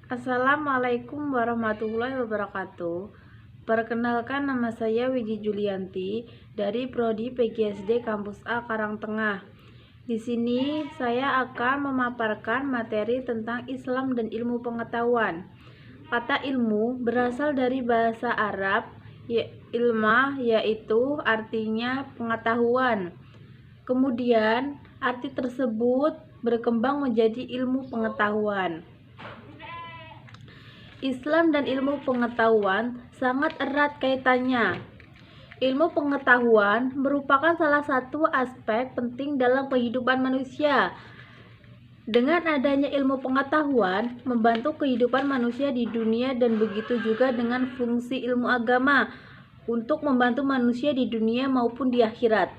Assalamualaikum warahmatullahi wabarakatuh. Perkenalkan, nama saya Wiji Julianti dari Prodi PGSD Kampus A Karangtengah. Di sini saya akan memaparkan materi tentang Islam dan ilmu pengetahuan. Kata ilmu berasal dari bahasa Arab ilmah, yaitu artinya pengetahuan. Kemudian arti tersebut berkembang menjadi ilmu pengetahuan. Islam dan ilmu pengetahuan sangat erat kaitannya. Ilmu pengetahuan merupakan salah satu aspek penting dalam kehidupan manusia. Dengan adanya ilmu pengetahuan, membantu kehidupan manusia di dunia, dan begitu juga dengan fungsi ilmu agama untuk membantu manusia di dunia maupun di akhirat.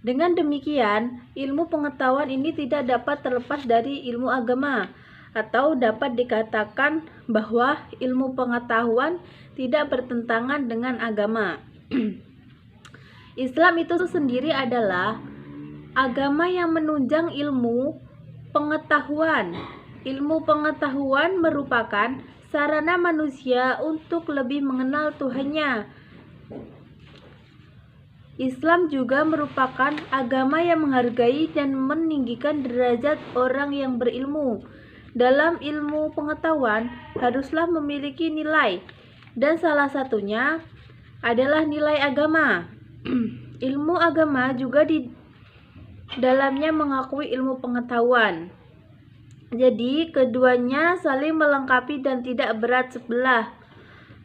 Dengan demikian, ilmu pengetahuan ini tidak dapat terlepas dari ilmu agama, atau dapat dikatakan bahwa ilmu pengetahuan tidak bertentangan dengan agama. Islam itu sendiri adalah agama yang menunjang ilmu pengetahuan. Ilmu pengetahuan merupakan sarana manusia untuk lebih mengenal Tuhannya. Islam juga merupakan agama yang menghargai dan meninggikan derajat orang yang berilmu. Dalam ilmu pengetahuan haruslah memiliki nilai, dan salah satunya adalah nilai agama. Ilmu agama juga di dalamnya mengakui ilmu pengetahuan. Jadi keduanya saling melengkapi dan tidak berat sebelah.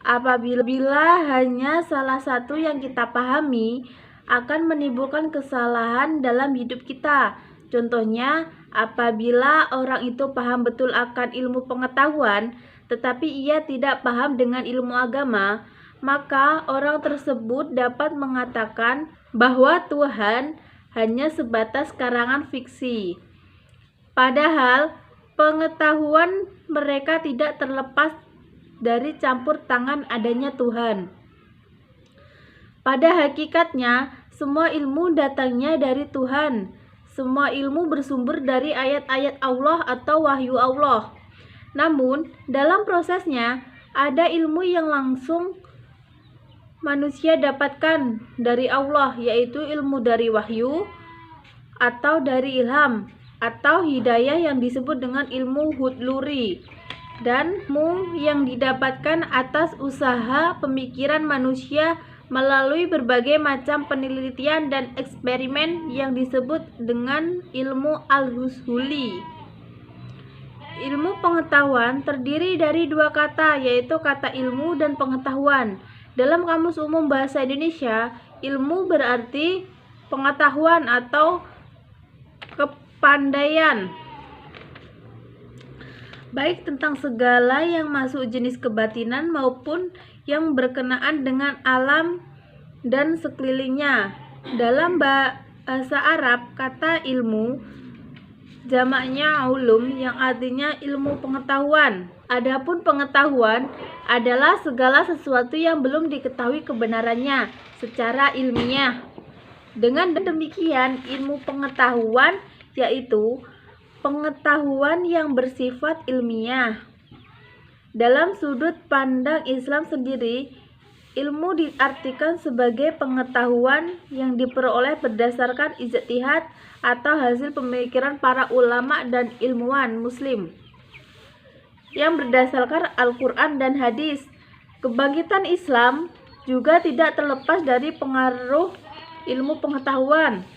Apabila hanya salah satu yang kita pahami, akan menimbulkan kesalahan dalam hidup kita. Contohnya, apabila orang itu paham betul akan ilmu pengetahuan, tetapi ia tidak paham dengan ilmu agama, maka orang tersebut dapat mengatakan bahwa Tuhan hanya sebatas karangan fiksi. Padahal, pengetahuan mereka tidak terlepas dari campur tangan adanya Tuhan. Pada hakikatnya, semua ilmu datangnya dari Tuhan. Semua ilmu bersumber dari ayat-ayat Allah atau wahyu Allah. Namun, dalam prosesnya, ada ilmu yang langsung manusia dapatkan dari Allah, yaitu ilmu dari wahyu atau dari ilham atau hidayah yang disebut dengan ilmu hudluri, dan ilmu yang didapatkan atas usaha pemikiran manusia melalui berbagai macam penelitian dan eksperimen yang disebut dengan ilmu al-husuli. Ilmu pengetahuan terdiri dari dua kata, yaitu kata ilmu dan pengetahuan. Dalam Kamus Umum Bahasa Indonesia, ilmu berarti pengetahuan atau kepandaian, baik tentang segala yang masuk jenis kebatinan maupun yang berkenaan dengan alam dan sekelilingnya. Dalam bahasa Arab, kata ilmu jamaknya ulum yang artinya ilmu pengetahuan. Adapun pengetahuan adalah segala sesuatu yang belum diketahui kebenarannya secara ilmiah. Dengan demikian, ilmu pengetahuan yaitu pengetahuan yang bersifat ilmiah. Dalam sudut pandang Islam sendiri, ilmu diartikan sebagai pengetahuan yang diperoleh berdasarkan ijtihad atau hasil pemikiran para ulama dan ilmuwan muslim yang berdasarkan Al-Quran dan hadis. Kebangkitan Islam juga tidak terlepas dari pengaruh ilmu pengetahuan.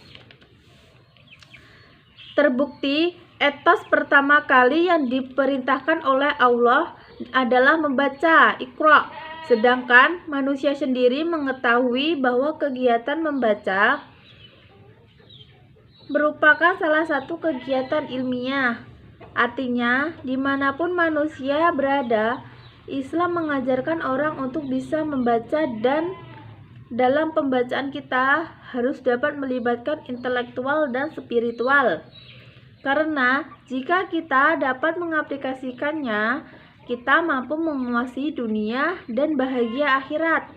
Terbukti, etos pertama kali yang diperintahkan oleh Allah adalah membaca, Iqra. Sedangkan manusia sendiri mengetahui bahwa kegiatan membaca merupakan salah satu kegiatan ilmiah. Artinya, dimanapun manusia berada, Islam mengajarkan orang untuk bisa membaca, dan dalam pembacaan kita harus dapat melibatkan intelektual dan spiritual. Karena jika kita dapat mengaplikasikannya, kita mampu menguasai dunia dan bahagia akhirat.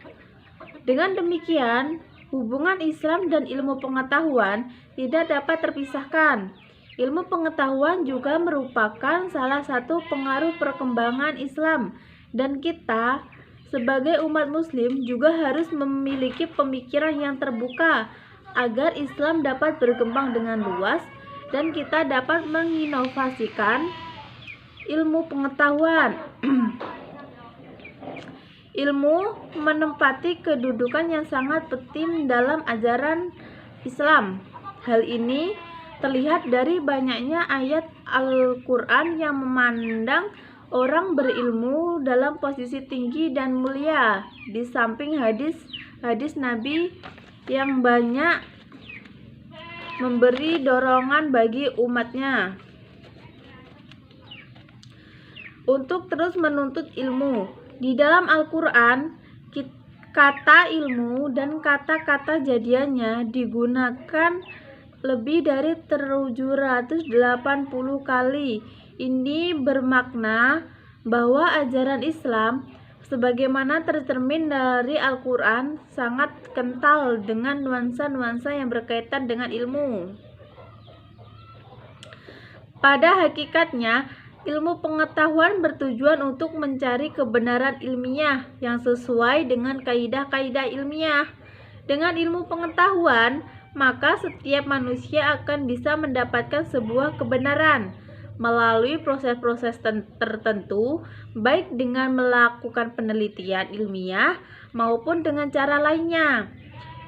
Dengan demikian, hubungan Islam dan ilmu pengetahuan tidak dapat terpisahkan. Ilmu pengetahuan juga merupakan salah satu pengaruh perkembangan Islam, dan kita sebagai umat muslim juga harus memiliki pemikiran yang terbuka agar Islam dapat berkembang dengan luas dan kita dapat menginovasikan ilmu pengetahuan. Ilmu menempati kedudukan yang sangat penting dalam ajaran Islam. Hal ini terlihat dari banyaknya ayat Al-Quran yang memandang orang berilmu dalam posisi tinggi dan mulia, di samping hadis-hadis Nabi yang banyak memberi dorongan bagi umatnya untuk terus menuntut ilmu. Di dalam Al-Quran, kata ilmu dan kata-kata jadiannya digunakan lebih dari 780 kali. Ini bermakna bahwa ajaran Islam sebagaimana tercermin dari Al-Quran sangat kental dengan nuansa-nuansa yang berkaitan dengan ilmu. Pada hakikatnya, ilmu pengetahuan bertujuan untuk mencari kebenaran ilmiah yang sesuai dengan kaidah-kaidah ilmiah. Dengan ilmu pengetahuan, maka setiap manusia akan bisa mendapatkan sebuah kebenaran melalui proses-proses tertentu, baik dengan melakukan penelitian ilmiah maupun dengan cara lainnya.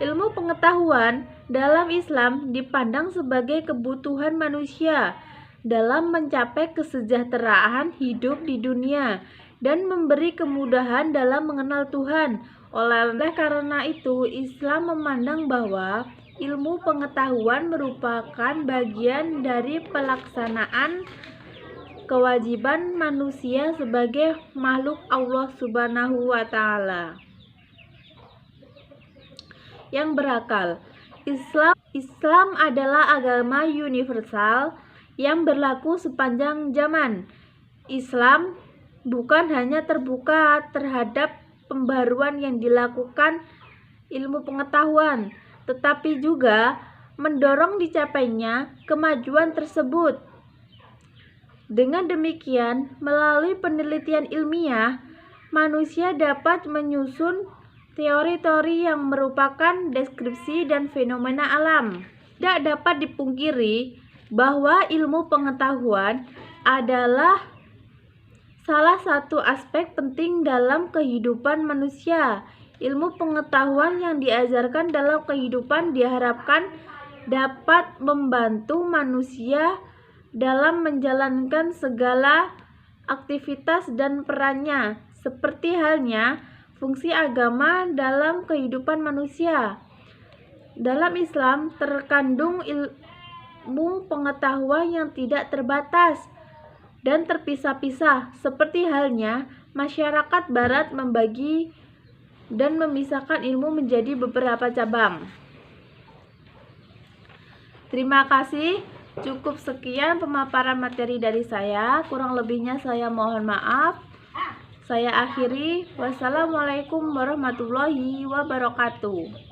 Ilmu pengetahuan dalam Islam dipandang sebagai kebutuhan manusia dalam mencapai kesejahteraan hidup di dunia dan memberi kemudahan dalam mengenal Tuhan. Oleh karena itu, Islam memandang bahwa ilmu pengetahuan merupakan bagian dari pelaksanaan kewajiban manusia sebagai makhluk Allah Subhanahu wa Ta'ala yang berakal. Islam adalah agama universal yang berlaku sepanjang zaman. Islam bukan hanya terbuka terhadap pembaruan yang dilakukan ilmu pengetahuan, tetapi juga mendorong dicapainya kemajuan tersebut. Dengan demikian, melalui penelitian ilmiah, manusia dapat menyusun teori-teori yang merupakan deskripsi dan fenomena alam. Tidak dapat dipungkiri bahwa ilmu pengetahuan adalah salah satu aspek penting dalam kehidupan manusia. Ilmu pengetahuan yang diajarkan dalam kehidupan diharapkan dapat membantu manusia dalam menjalankan segala aktivitas dan perannya, seperti halnya fungsi agama dalam kehidupan manusia. Dalam Islam terkandung ilmu pengetahuan yang tidak terbatas dan terpisah-pisah, seperti halnya masyarakat barat membagi dan memisahkan ilmu menjadi beberapa cabang. Terima kasih. Cukup sekian pemaparan materi dari saya. Kurang lebihnya saya mohon maaf. Saya akhiri. Wassalamualaikum warahmatullahi wabarakatuh.